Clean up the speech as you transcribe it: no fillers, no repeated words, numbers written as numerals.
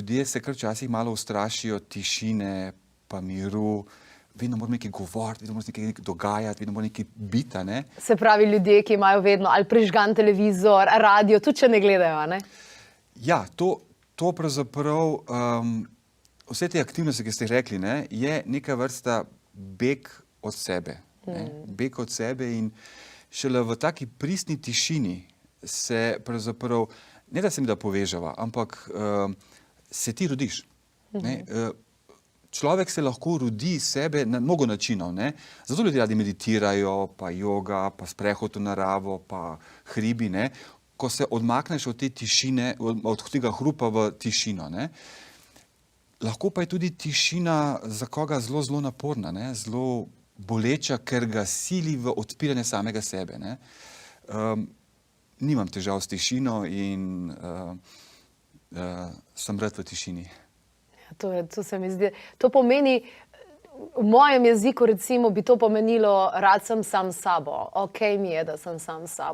ljudje se kar včasih malo ustrašijo tišine pa miru, vedno moramo nekaj govoriti, vedno moramo nekaj dogajati, vedno moramo nekaj biti, ne. Se pravi, ljudje, ki imajo vedno ali prižgan televizor, radio, tudi če ne gledajo, ne? Ja, to pravzaprav, vse te aktivnosti, ki ste rekli, ne, je neka vrsta beg od sebe. Beg od sebe in šele v taki pristni tišini se pravzaprav, ne da se mi da povežava, ampak se ti rodiš. Ne. Človek se lahko rodi sebe na mnogo načinov, ne. Zato ljudje radi meditirajo, pa joga, pa sprehod v naravo, pa hribi, ne. Ko se odmakneš od te tišine, od tega hrupa v tišino, ne. Lahko pa je tudi tišina za koga zelo, zelo naporna, ne, zelo boleča, ker ga sili v odpiranje samega sebe, ne. Nimam težav s tišino in sem rad v tišini. To se mi zdi, to pomeni, v mojem jeziku recimo bi to pomenilo, rad sem sam s sabo, okej mi je, da sem sam s sabo.